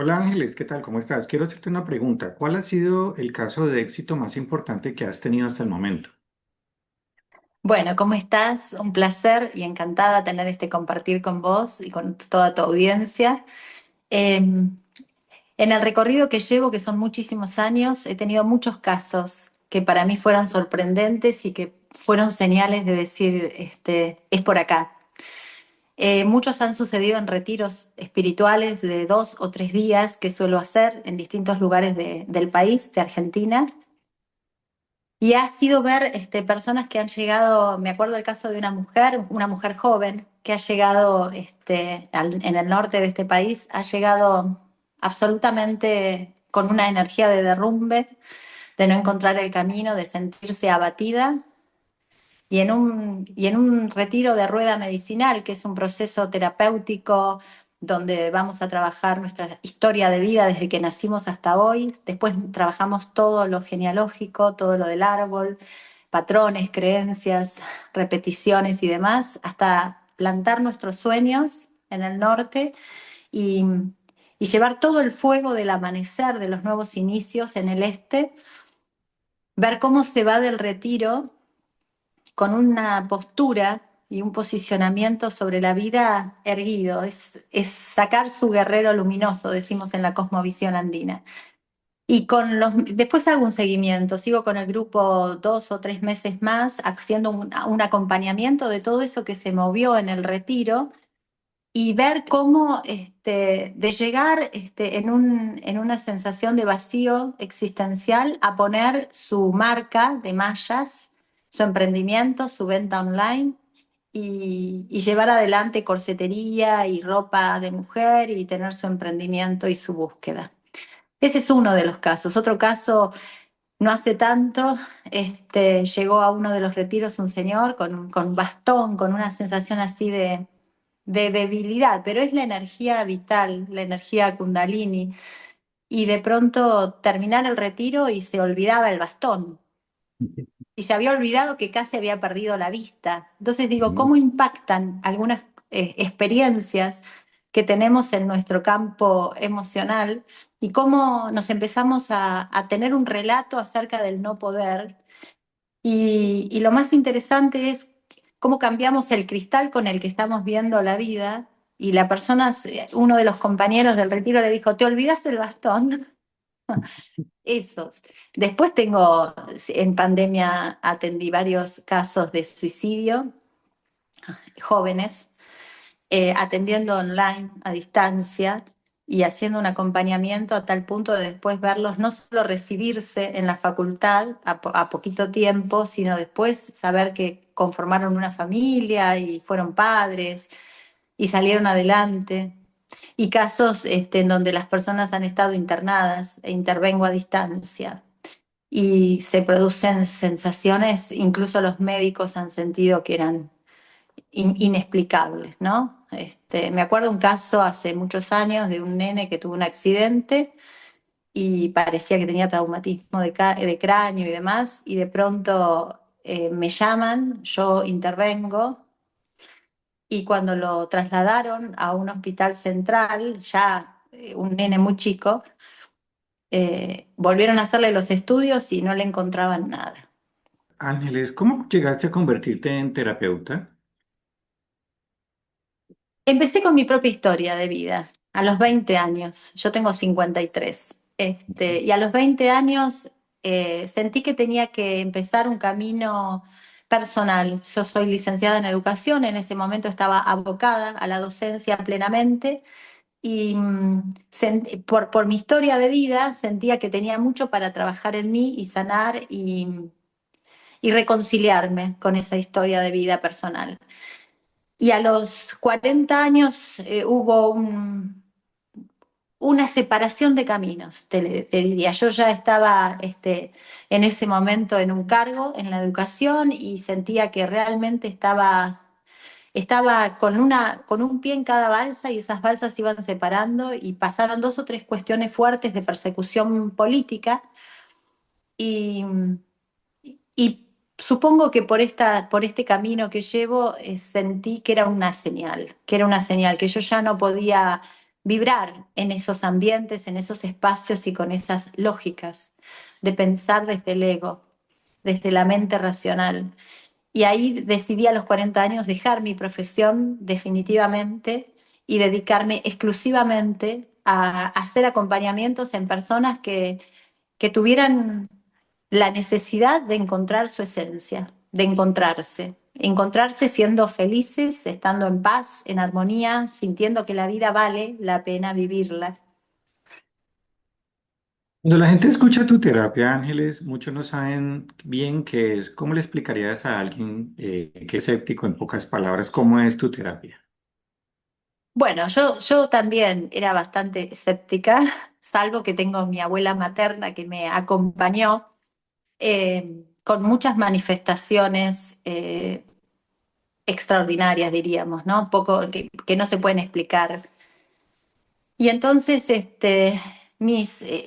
Hola Ángeles, ¿qué tal? ¿Cómo estás? Quiero hacerte una pregunta. ¿Cuál ha sido el caso de éxito más importante que has tenido hasta el momento? Bueno, ¿cómo estás? Un placer y encantada tener este compartir con vos y con toda tu audiencia. En el recorrido que llevo, que son muchísimos años, he tenido muchos casos que para mí fueron sorprendentes y que fueron señales de decir, es por acá. Muchos han sucedido en retiros espirituales de 2 o 3 días que suelo hacer en distintos lugares del país, de Argentina. Y ha sido ver personas que han llegado, me acuerdo del caso de una mujer joven que ha llegado en el norte de este país, ha llegado absolutamente con una energía de derrumbe, de no encontrar el camino, de sentirse abatida. Y en un retiro de rueda medicinal, que es un proceso terapéutico donde vamos a trabajar nuestra historia de vida desde que nacimos hasta hoy. Después trabajamos todo lo genealógico, todo lo del árbol, patrones, creencias, repeticiones y demás, hasta plantar nuestros sueños en el norte y, y llevar todo el fuego del amanecer, de los nuevos inicios en el este, ver cómo se va del retiro con una postura y un posicionamiento sobre la vida erguido. Es sacar su guerrero luminoso, decimos en la cosmovisión andina. Después hago un seguimiento, sigo con el grupo 2 o 3 meses más, haciendo un acompañamiento de todo eso que se movió en el retiro y ver cómo de llegar en una sensación de vacío existencial a poner su marca de mallas, su emprendimiento, su venta online y llevar adelante corsetería y ropa de mujer y tener su emprendimiento y su búsqueda. Ese es uno de los casos. Otro caso, no hace tanto, llegó a uno de los retiros un señor con bastón, con una sensación así de debilidad, pero es la energía vital, la energía kundalini. Y de pronto terminar el retiro y se olvidaba el bastón. Y se había olvidado que casi había perdido la vista. Entonces digo, Mm. ¿cómo impactan algunas experiencias que tenemos en nuestro campo emocional y cómo nos empezamos a tener un relato acerca del no poder? Y lo más interesante es cómo cambiamos el cristal con el que estamos viendo la vida. Y la persona, uno de los compañeros del retiro le dijo, ¿te olvidas el bastón? Esos. Después en pandemia atendí varios casos de suicidio, jóvenes, atendiendo online, a distancia, y haciendo un acompañamiento a tal punto de después verlos no solo recibirse en la facultad a poquito tiempo, sino después saber que conformaron una familia y fueron padres y salieron adelante. Y casos en donde las personas han estado internadas e intervengo a distancia. Y se producen sensaciones, incluso los médicos han sentido que eran inexplicables, ¿no? Me acuerdo un caso hace muchos años de un nene que tuvo un accidente y parecía que tenía traumatismo de cráneo y demás, y de pronto me llaman, yo intervengo, y cuando lo trasladaron a un hospital central, ya un nene muy chico, volvieron a hacerle los estudios y no le encontraban nada. Ángeles, ¿cómo llegaste a convertirte en terapeuta? Empecé con mi propia historia de vida a los 20 años. Yo tengo 53. Y a los 20 años sentí que tenía que empezar un camino personal. Yo soy licenciada en educación, en ese momento estaba abocada a la docencia plenamente y por mi historia de vida sentía que tenía mucho para trabajar en mí y sanar y reconciliarme con esa historia de vida personal. Y a los 40 años hubo una separación de caminos, te diría. Yo ya estaba en ese momento en un cargo en la educación y sentía que realmente estaba con un pie en cada balsa y esas balsas se iban separando y pasaron 2 o 3 cuestiones fuertes de persecución política y, y supongo que por este camino que llevo sentí que era una señal, que yo ya no podía vibrar en esos ambientes, en esos espacios y con esas lógicas de pensar desde el ego, desde la mente racional. Y ahí decidí a los 40 años dejar mi profesión definitivamente y dedicarme exclusivamente a hacer acompañamientos en personas que tuvieran la necesidad de encontrar su esencia, de encontrarse siendo felices, estando en paz, en armonía, sintiendo que la vida vale la pena vivirla. Cuando la gente escucha tu terapia, Ángeles, muchos no saben bien qué es. ¿Cómo le explicarías a alguien que es escéptico en pocas palabras cómo es tu terapia? Bueno, yo también era bastante escéptica, salvo que tengo mi abuela materna que me acompañó con muchas manifestaciones extraordinarias, diríamos, ¿no? Un poco que no se pueden explicar. Y entonces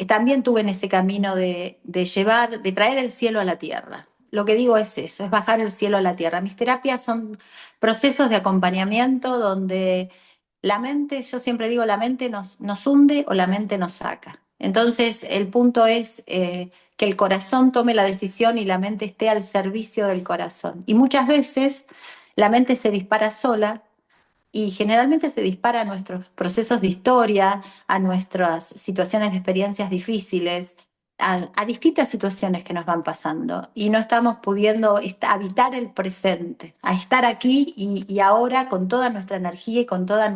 también tuve en ese camino de llevar, de traer el cielo a la tierra. Lo que digo es eso, es bajar el cielo a la tierra. Mis terapias son procesos de acompañamiento donde la mente, yo siempre digo, la mente nos hunde o la mente nos saca. Entonces, el punto es que el corazón tome la decisión y la mente esté al servicio del corazón. Y muchas veces la mente se dispara sola y generalmente se dispara a nuestros procesos de historia, a nuestras situaciones de experiencias difíciles, a distintas situaciones que nos van pasando y no estamos pudiendo habitar el presente, a estar aquí y ahora con toda nuestra energía y con toda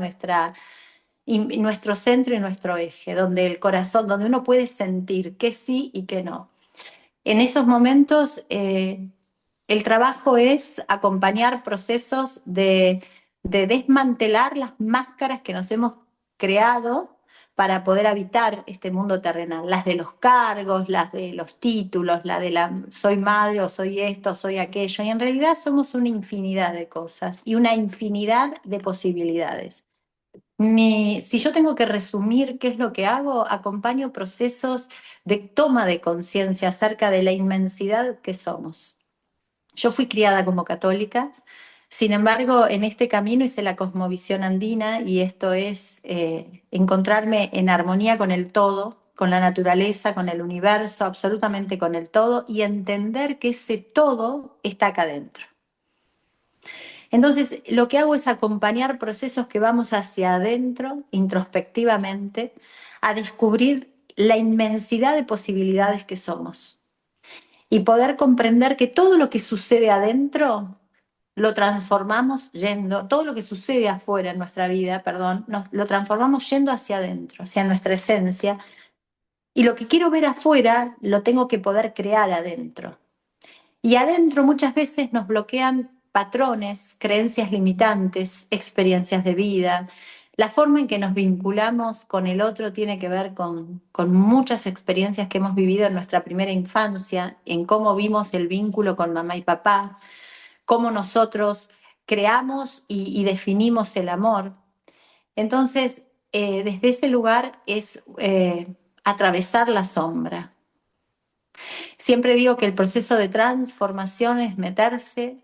y nuestro centro y nuestro eje, donde el corazón, donde uno puede sentir que sí y que no. En esos momentos, el trabajo es acompañar procesos de desmantelar las máscaras que nos hemos creado para poder habitar este mundo terrenal, las de los cargos, las de los títulos, la de la soy madre o soy esto, soy aquello, y en realidad somos una infinidad de cosas y una infinidad de posibilidades. Si yo tengo que resumir qué es lo que hago, acompaño procesos de toma de conciencia acerca de la inmensidad que somos. Yo fui criada como católica, sin embargo, en este camino hice la cosmovisión andina y esto es encontrarme en armonía con el todo, con la naturaleza, con el universo, absolutamente con el todo y entender que ese todo está acá adentro. Entonces, lo que hago es acompañar procesos que vamos hacia adentro, introspectivamente, a descubrir la inmensidad de posibilidades que somos y poder comprender que todo lo que sucede adentro lo transformamos yendo, todo lo que sucede afuera en nuestra vida, perdón, lo transformamos yendo hacia adentro, hacia nuestra esencia. Y lo que quiero ver afuera lo tengo que poder crear adentro. Y adentro muchas veces nos bloquean patrones, creencias limitantes, experiencias de vida. La forma en que nos vinculamos con el otro tiene que ver con muchas experiencias que hemos vivido en nuestra primera infancia, en cómo vimos el vínculo con mamá y papá, cómo nosotros creamos y definimos el amor. Entonces, desde ese lugar es atravesar la sombra. Siempre digo que el proceso de transformación es meterse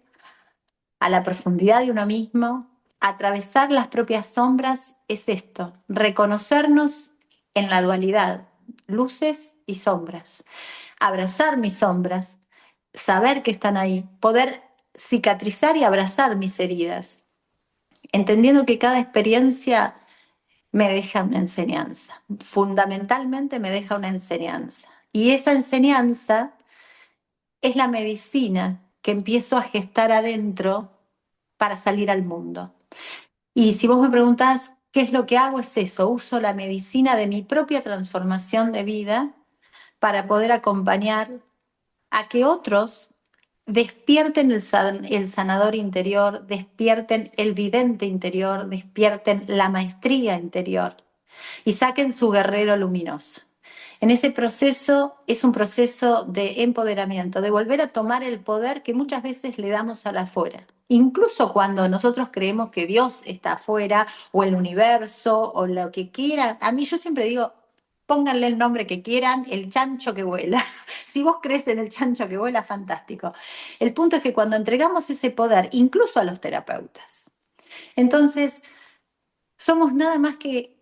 a la profundidad de uno mismo, atravesar las propias sombras es esto, reconocernos en la dualidad, luces y sombras, abrazar mis sombras, saber que están ahí, poder cicatrizar y abrazar mis heridas, entendiendo que cada experiencia me deja una enseñanza, fundamentalmente me deja una enseñanza. Y esa enseñanza es la medicina que empiezo a gestar adentro para salir al mundo. Y si vos me preguntás qué es lo que hago, es eso, uso la medicina de mi propia transformación de vida para poder acompañar a que otros despierten el sanador interior, despierten el vidente interior, despierten la maestría interior y saquen su guerrero luminoso. En ese proceso es un proceso de empoderamiento, de volver a tomar el poder que muchas veces le damos al afuera. Incluso cuando nosotros creemos que Dios está afuera o el universo o lo que quiera. A mí yo siempre digo, pónganle el nombre que quieran, el chancho que vuela. Si vos crees en el chancho que vuela, fantástico. El punto es que cuando entregamos ese poder, incluso a los terapeutas, entonces somos nada más que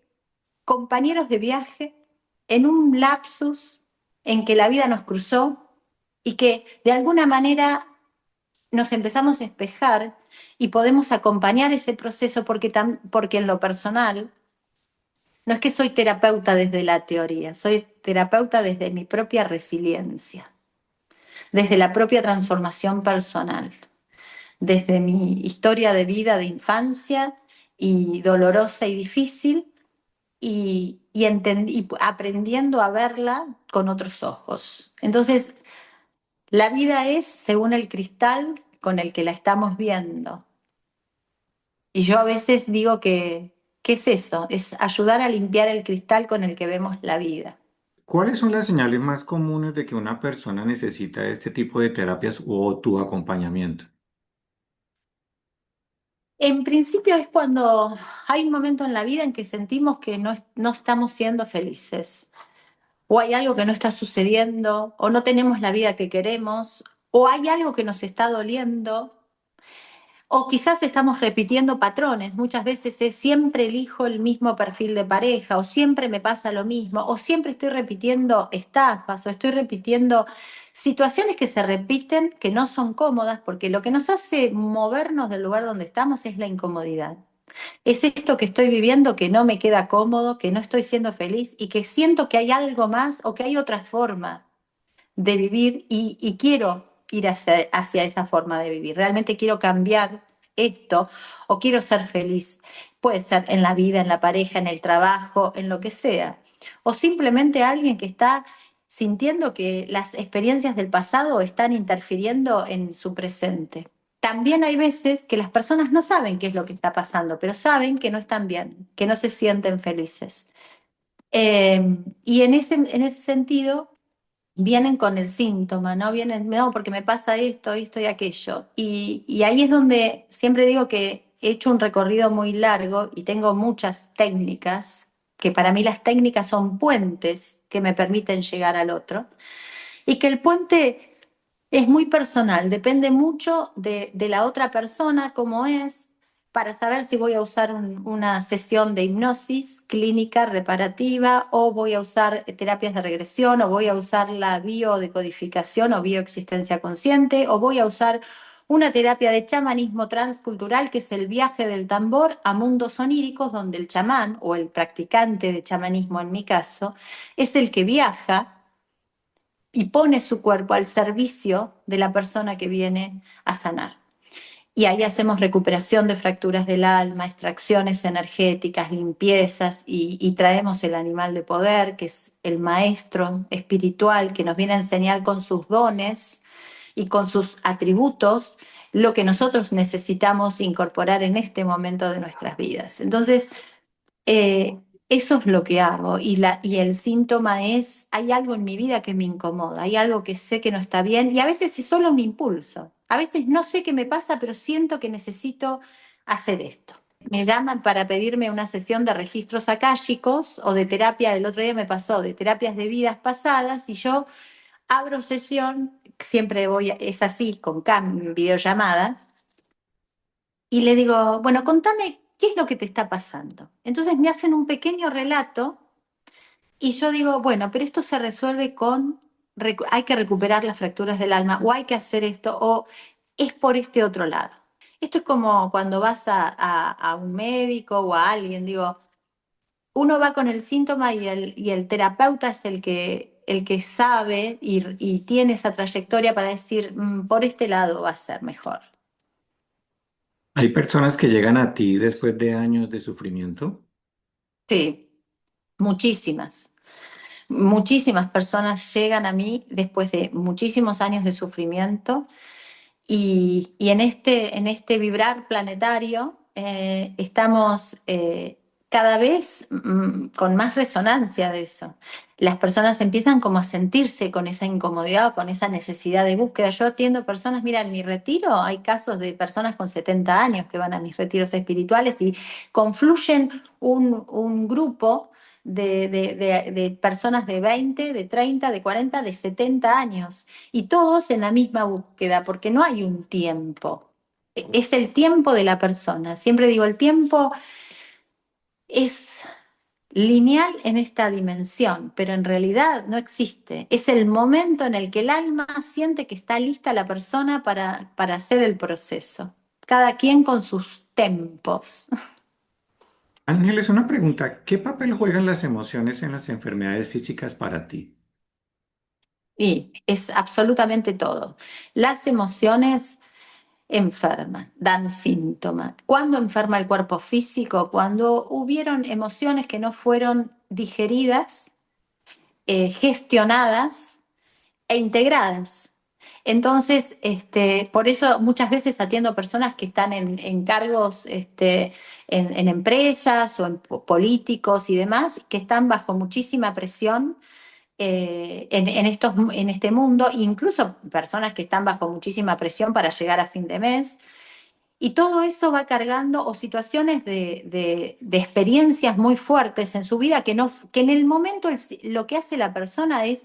compañeros de viaje en un lapsus en que la vida nos cruzó y que de alguna manera nos empezamos a espejar y podemos acompañar ese proceso porque en lo personal no es que soy terapeuta desde la teoría, soy terapeuta desde mi propia resiliencia, desde la propia transformación personal, desde mi historia de vida de infancia y dolorosa y difícil y aprendiendo a verla con otros ojos. Entonces, la vida es según el cristal con el que la estamos viendo. Y yo a veces digo que, ¿qué es eso? Es ayudar a limpiar el cristal con el que vemos la vida. ¿Cuáles son las señales más comunes de que una persona necesita este tipo de terapias o tu acompañamiento? En principio es cuando hay un momento en la vida en que sentimos que no estamos siendo felices, o hay algo que no está sucediendo, o no tenemos la vida que queremos, o hay algo que nos está doliendo, o quizás estamos repitiendo patrones. Muchas veces es siempre elijo el mismo perfil de pareja, o siempre me pasa lo mismo, o siempre estoy repitiendo estafas, o estoy repitiendo situaciones que se repiten, que no son cómodas, porque lo que nos hace movernos del lugar donde estamos es la incomodidad. Es esto que estoy viviendo que no me queda cómodo, que no estoy siendo feliz y que siento que hay algo más o que hay otra forma de vivir y quiero ir hacia esa forma de vivir. Realmente quiero cambiar esto o quiero ser feliz. Puede ser en la vida, en la pareja, en el trabajo, en lo que sea. O simplemente alguien que está sintiendo que las experiencias del pasado están interfiriendo en su presente. También hay veces que las personas no saben qué es lo que está pasando, pero saben que no están bien, que no se sienten felices. Y en ese sentido, vienen con el síntoma, ¿no? Vienen, no, porque me pasa esto, esto y aquello. Y ahí es donde siempre digo que he hecho un recorrido muy largo y tengo muchas técnicas, que para mí las técnicas son puentes que me permiten llegar al otro, y que el puente es muy personal, depende mucho de la otra persona, cómo es, para saber si voy a usar una sesión de hipnosis clínica reparativa o voy a usar terapias de regresión o voy a usar la biodecodificación o bioexistencia consciente o voy a usar una terapia de chamanismo transcultural que es el viaje del tambor a mundos oníricos donde el chamán o el practicante de chamanismo en mi caso es el que viaja y pone su cuerpo al servicio de la persona que viene a sanar. Y ahí hacemos recuperación de fracturas del alma, extracciones energéticas, limpiezas y traemos el animal de poder, que es el maestro espiritual que nos viene a enseñar con sus dones y con sus atributos lo que nosotros necesitamos incorporar en este momento de nuestras vidas. Entonces, eh, eso es lo que hago y el síntoma es, hay algo en mi vida que me incomoda, hay algo que sé que no está bien y a veces es solo un impulso. A veces no sé qué me pasa, pero siento que necesito hacer esto. Me llaman para pedirme una sesión de registros akáshicos o de terapia, el otro día me pasó, de terapias de vidas pasadas y yo abro sesión, siempre voy, es así, con videollamada, y le digo, bueno, contame qué es lo que te está pasando. Entonces me hacen un pequeño relato y yo digo, bueno, pero esto se resuelve con, hay que recuperar las fracturas del alma o hay que hacer esto o es por este otro lado. Esto es como cuando vas a un médico o a alguien, digo, uno va con el síntoma y el terapeuta es el que sabe y tiene esa trayectoria para decir, por este lado va a ser mejor. Hay personas que llegan a ti después de años de sufrimiento. Sí, muchísimas. Muchísimas personas llegan a mí después de muchísimos años de sufrimiento y en este vibrar planetario estamos cada vez con más resonancia de eso. Las personas empiezan como a sentirse con esa incomodidad, con esa necesidad de búsqueda. Yo atiendo personas, mira, en mi retiro hay casos de personas con 70 años que van a mis retiros espirituales y confluyen un grupo de personas de 20, de 30, de 40, de 70 años y todos en la misma búsqueda, porque no hay un tiempo. Es el tiempo de la persona. Siempre digo, el tiempo es lineal en esta dimensión, pero en realidad no existe. Es el momento en el que el alma siente que está lista la persona para hacer el proceso. Cada quien con sus tempos. Ángeles, una pregunta. ¿Qué papel juegan las emociones en las enfermedades físicas para ti? Y es absolutamente todo. Las emociones enferman, dan síntomas. ¿Cuándo enferma el cuerpo físico? Cuando hubieron emociones que no fueron digeridas, gestionadas e integradas. Entonces, por eso muchas veces atiendo personas que están en cargos en empresas o en políticos y demás, que están bajo muchísima presión en este mundo, incluso personas que están bajo muchísima presión para llegar a fin de mes. Y todo eso va cargando o situaciones de experiencias muy fuertes en su vida que en el momento lo que hace la persona es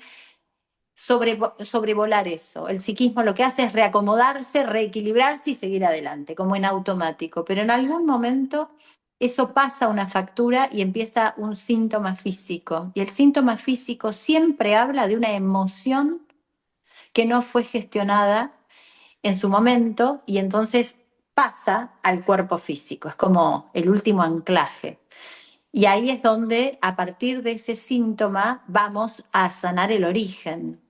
sobrevolar eso. El psiquismo lo que hace es reacomodarse, reequilibrarse y seguir adelante, como en automático. Pero en algún momento eso pasa una factura y empieza un síntoma físico. Y el síntoma físico siempre habla de una emoción que no fue gestionada en su momento y entonces pasa al cuerpo físico. Es como el último anclaje. Y ahí es donde, a partir de ese síntoma, vamos a sanar el origen.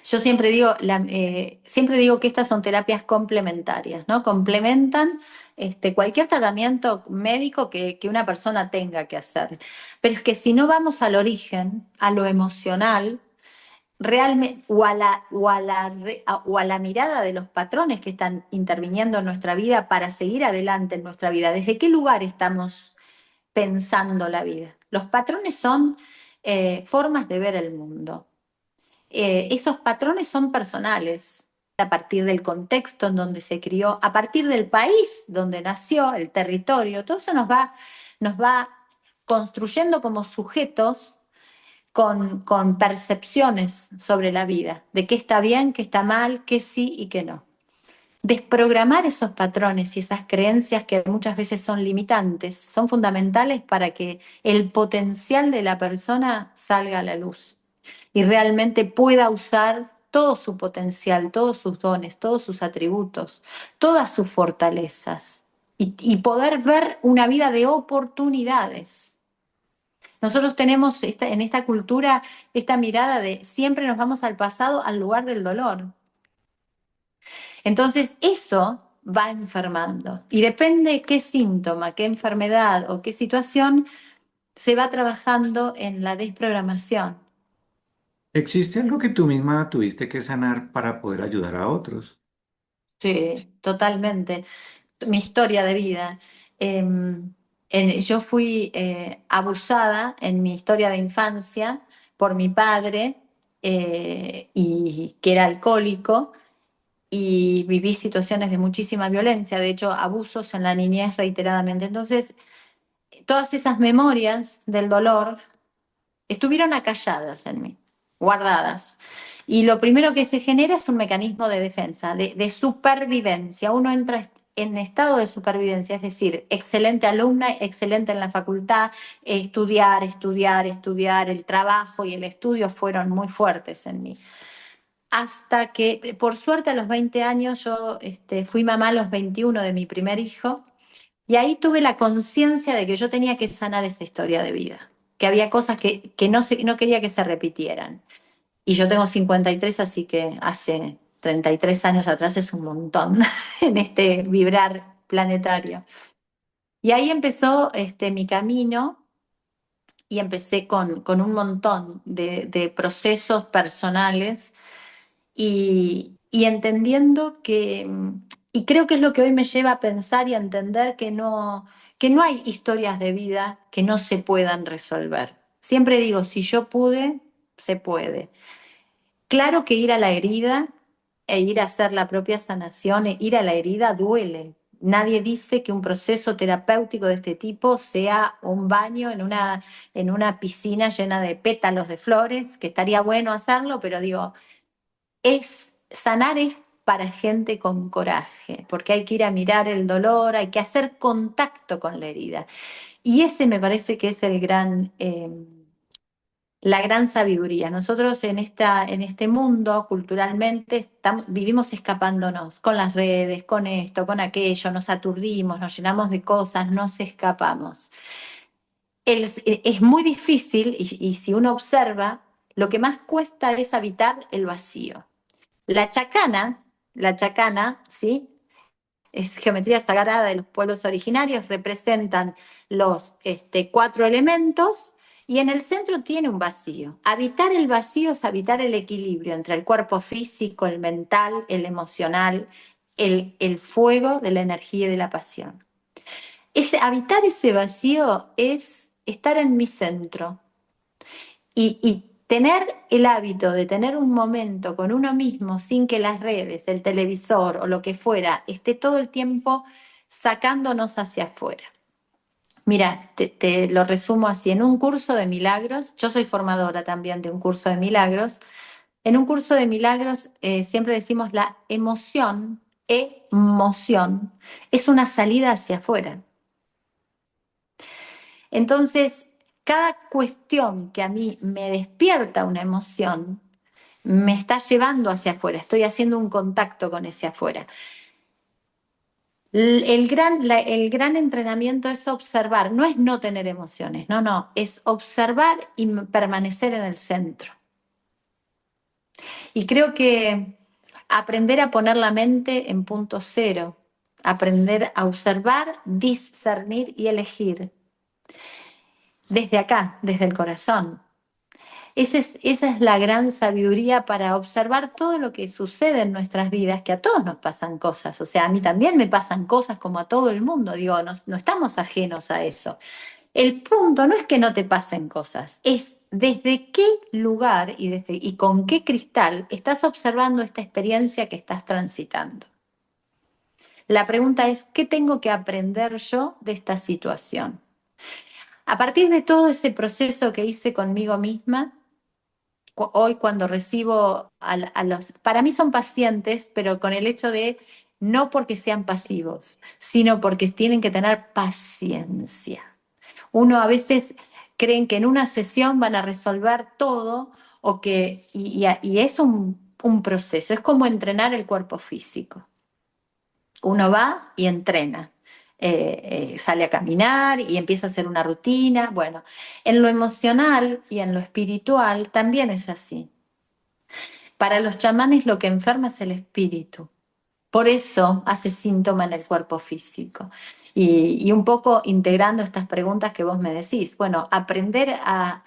Yo siempre digo que estas son terapias complementarias, ¿no? Complementan cualquier tratamiento médico que una persona tenga que hacer. Pero es que si no vamos al origen, a lo emocional, realmente, o a la mirada de los patrones que están interviniendo en nuestra vida para seguir adelante en nuestra vida, ¿desde qué lugar estamos pensando la vida? Los patrones son formas de ver el mundo. Esos patrones son personales, a partir del contexto en donde se crió, a partir del país donde nació, el territorio, todo eso nos va construyendo como sujetos con percepciones sobre la vida, de qué está bien, qué está mal, qué sí y qué no. Desprogramar esos patrones y esas creencias que muchas veces son limitantes, son fundamentales para que el potencial de la persona salga a la luz y realmente pueda usar todo su potencial, todos sus dones, todos sus atributos, todas sus fortalezas y poder ver una vida de oportunidades. Nosotros tenemos en esta cultura esta mirada de siempre nos vamos al pasado, al lugar del dolor. Entonces eso va enfermando y depende qué síntoma, qué enfermedad o qué situación se va trabajando en la desprogramación. ¿Existe algo que tú misma tuviste que sanar para poder ayudar a otros? Sí, totalmente. Mi historia de vida. Yo fui abusada en mi historia de infancia por mi padre, y que era alcohólico, y viví situaciones de muchísima violencia, de hecho abusos en la niñez reiteradamente. Entonces, todas esas memorias del dolor estuvieron acalladas en mí, guardadas. Y lo primero que se genera es un mecanismo de defensa, de supervivencia. Uno entra en estado de supervivencia, es decir, excelente alumna, excelente en la facultad, estudiar, estudiar, estudiar, el trabajo y el estudio fueron muy fuertes en mí. Hasta que, por suerte, a los 20 años, yo fui mamá a los 21 de mi primer hijo, y ahí tuve la conciencia de que yo tenía que sanar esa historia de vida, que había cosas que no quería que se repitieran. Y yo tengo 53, así que hace 33 años atrás es un montón en este vibrar planetario. Y ahí empezó mi camino y empecé con un montón de procesos personales y entendiendo y creo que es lo que hoy me lleva a pensar y a entender que no hay historias de vida que no se puedan resolver. Siempre digo, si yo pude, se puede. Claro que ir a la herida e ir a hacer la propia sanación, ir a la herida duele. Nadie dice que un proceso terapéutico de este tipo sea un baño en una piscina llena de pétalos de flores, que estaría bueno hacerlo, pero digo, sanar es para gente con coraje, porque hay que ir a mirar el dolor, hay que hacer contacto con la herida. Y ese me parece que es la gran sabiduría. Nosotros en este mundo, culturalmente, vivimos escapándonos con las redes, con esto, con aquello, nos aturdimos, nos llenamos de cosas, nos escapamos. Es muy difícil, y si uno observa, lo que más cuesta es habitar el vacío. La chacana, ¿sí? Es geometría sagrada de los pueblos originarios, representan los cuatro elementos y en el centro tiene un vacío. Habitar el vacío es habitar el equilibrio entre el cuerpo físico, el mental, el emocional, el fuego de la energía y de la pasión. Habitar ese vacío es estar en mi centro y tener el hábito de tener un momento con uno mismo sin que las redes, el televisor o lo que fuera esté todo el tiempo sacándonos hacia afuera. Mira, te lo resumo así, en un curso de milagros, yo soy formadora también de un curso de milagros, en un curso de milagros siempre decimos la emoción, es una salida hacia afuera. Entonces, cada cuestión que a mí me despierta una emoción, me está llevando hacia afuera, estoy haciendo un contacto con ese afuera. El gran entrenamiento es observar, no es no tener emociones, no, no, es observar y permanecer en el centro. Y creo que aprender a poner la mente en punto cero, aprender a observar, discernir y elegir desde acá, desde el corazón. Esa es la gran sabiduría para observar todo lo que sucede en nuestras vidas, que a todos nos pasan cosas, o sea, a mí también me pasan cosas como a todo el mundo, digo, no estamos ajenos a eso. El punto no es que no te pasen cosas, es desde qué lugar y con qué cristal estás observando esta experiencia que estás transitando. La pregunta es, ¿qué tengo que aprender yo de esta situación? A partir de todo ese proceso que hice conmigo misma, hoy cuando recibo a los, para mí son pacientes, pero con el hecho de no porque sean pasivos, sino porque tienen que tener paciencia. Uno a veces creen que en una sesión van a resolver todo y es un proceso, es como entrenar el cuerpo físico. Uno va y entrena. Sale a caminar y empieza a hacer una rutina. Bueno, en lo emocional y en lo espiritual también es así. Para los chamanes lo que enferma es el espíritu. Por eso hace síntoma en el cuerpo físico. Y un poco integrando estas preguntas que vos me decís, bueno, aprender a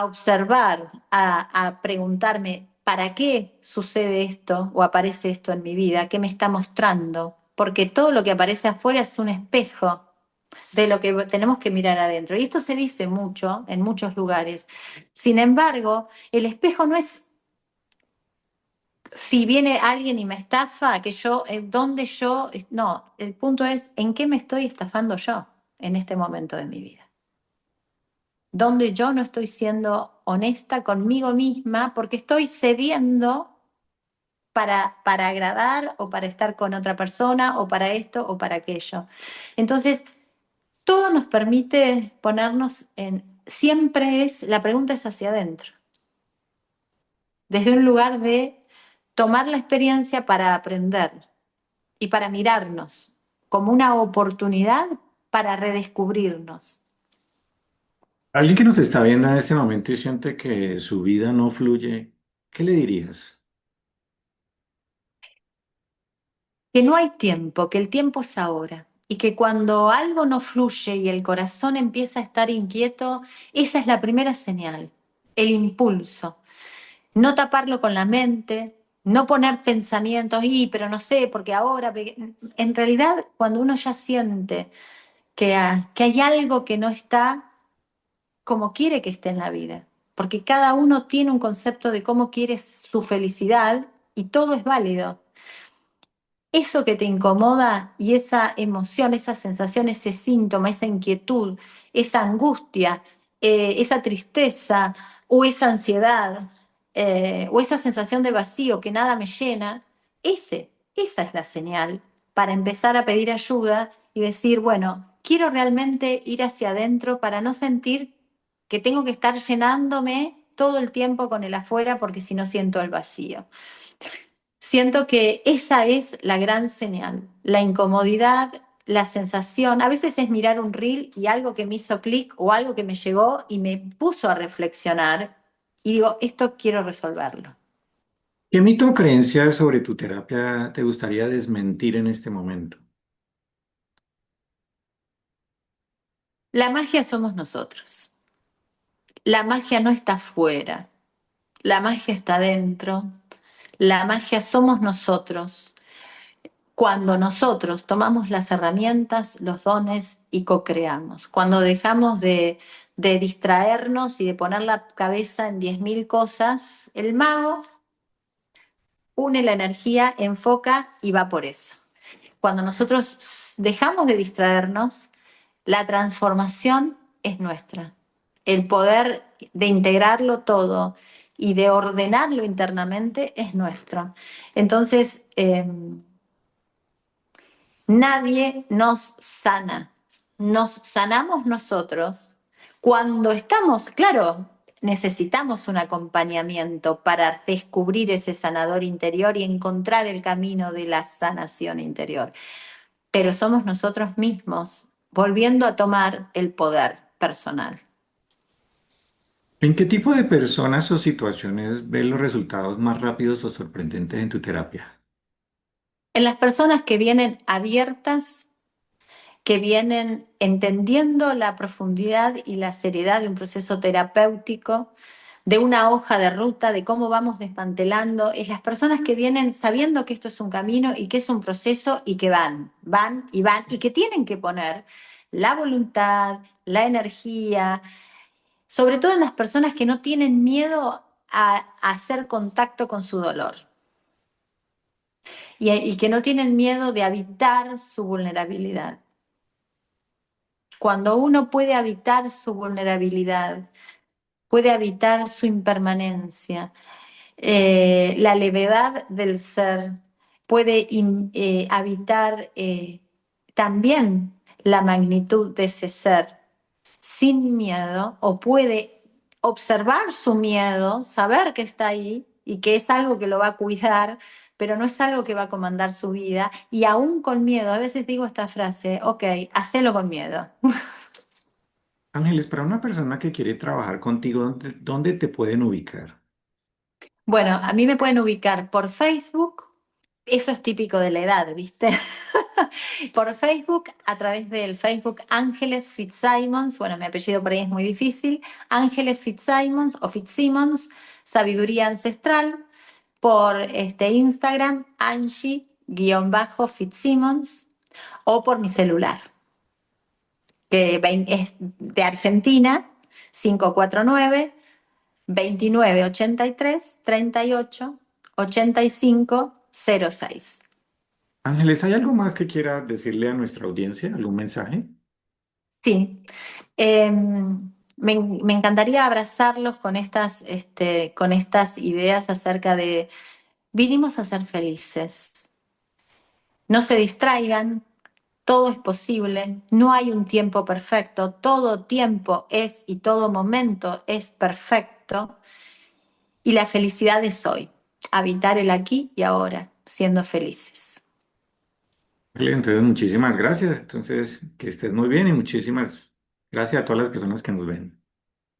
observar, a preguntarme, ¿para qué sucede esto o aparece esto en mi vida? ¿Qué me está mostrando? Porque todo lo que aparece afuera es un espejo de lo que tenemos que mirar adentro. Y esto se dice mucho en muchos lugares. Sin embargo, el espejo no es si viene alguien y me estafa, que yo, ¿dónde yo? No, el punto es en qué me estoy estafando yo en este momento de mi vida. Donde yo no estoy siendo honesta conmigo misma porque estoy cediendo para agradar o para estar con otra persona o para esto o para aquello. Entonces, todo nos permite ponernos siempre la pregunta es hacia adentro, desde un lugar de tomar la experiencia para aprender y para mirarnos como una oportunidad para redescubrirnos. Alguien que nos está viendo en este momento y siente que su vida no fluye, ¿qué le dirías? Que no hay tiempo, que el tiempo es ahora. Y que cuando algo no fluye y el corazón empieza a estar inquieto, esa es la primera señal, el impulso. No taparlo con la mente, no poner pensamientos, pero no sé, porque ahora, en realidad cuando uno ya siente que hay algo que no está como quiere que esté en la vida, porque cada uno tiene un concepto de cómo quiere su felicidad y todo es válido. Eso que te incomoda y esa emoción, esa sensación, ese síntoma, esa inquietud, esa angustia, esa tristeza o esa ansiedad o esa sensación de vacío que nada me llena, esa es la señal para empezar a pedir ayuda y decir, bueno, quiero realmente ir hacia adentro para no sentir que tengo que estar llenándome todo el tiempo con el afuera porque si no siento el vacío. Siento que esa es la gran señal, la incomodidad, la sensación. A veces es mirar un reel y algo que me hizo clic o algo que me llegó y me puso a reflexionar y digo, esto quiero resolverlo. ¿Qué mito o creencia sobre tu terapia te gustaría desmentir en este momento? La magia somos nosotros. La magia no está afuera, la magia está dentro. La magia somos nosotros. Cuando nosotros tomamos las herramientas, los dones y co-creamos, cuando dejamos de distraernos y de poner la cabeza en 10.000 cosas, el mago une la energía, enfoca y va por eso. Cuando nosotros dejamos de distraernos, la transformación es nuestra. El poder de integrarlo todo y de ordenarlo internamente es nuestro. Entonces, nadie nos sana. Nos sanamos nosotros cuando estamos, claro, necesitamos un acompañamiento para descubrir ese sanador interior y encontrar el camino de la sanación interior. Pero somos nosotros mismos volviendo a tomar el poder personal. ¿En qué tipo de personas o situaciones ves los resultados más rápidos o sorprendentes en tu terapia? En las personas que vienen abiertas, que vienen entendiendo la profundidad y la seriedad de un proceso terapéutico, de una hoja de ruta, de cómo vamos desmantelando, es las personas que vienen sabiendo que esto es un camino y que es un proceso y que van y van y que tienen que poner la voluntad, la energía, sobre todo en las personas que no tienen miedo a hacer contacto con su dolor y que no tienen miedo de habitar su vulnerabilidad. Cuando uno puede habitar su vulnerabilidad, puede habitar su impermanencia, la levedad del ser, puede habitar también la magnitud de ese ser sin miedo o puede observar su miedo, saber que está ahí y que es algo que lo va a cuidar, pero no es algo que va a comandar su vida y aún con miedo, a veces digo esta frase, ok, hacelo con miedo. Ángeles, para una persona que quiere trabajar contigo, ¿dónde te pueden ubicar? Bueno, a mí me pueden ubicar por Facebook, eso es típico de la edad, ¿viste? Por Facebook, a través del Facebook Ángeles Fitzsimons, bueno, mi apellido por ahí es muy difícil, Ángeles Fitzsimons o Fitzsimmons, Sabiduría Ancestral, por Instagram, Angie-Fitzsimmons, o por mi celular, que es de Argentina, 549-2983-38-8506. Ángeles, ¿hay algo más que quiera decirle a nuestra audiencia? ¿Algún mensaje? Sí, me encantaría abrazarlos con estas ideas acerca de vinimos a ser felices. No se distraigan, todo es posible, no hay un tiempo perfecto, todo tiempo es y todo momento es perfecto y la felicidad es hoy, habitar el aquí y ahora, siendo felices. Entonces, muchísimas gracias. Entonces, que estés muy bien y muchísimas gracias a todas las personas que nos ven.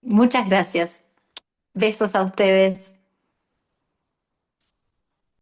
Muchas gracias. Besos a ustedes.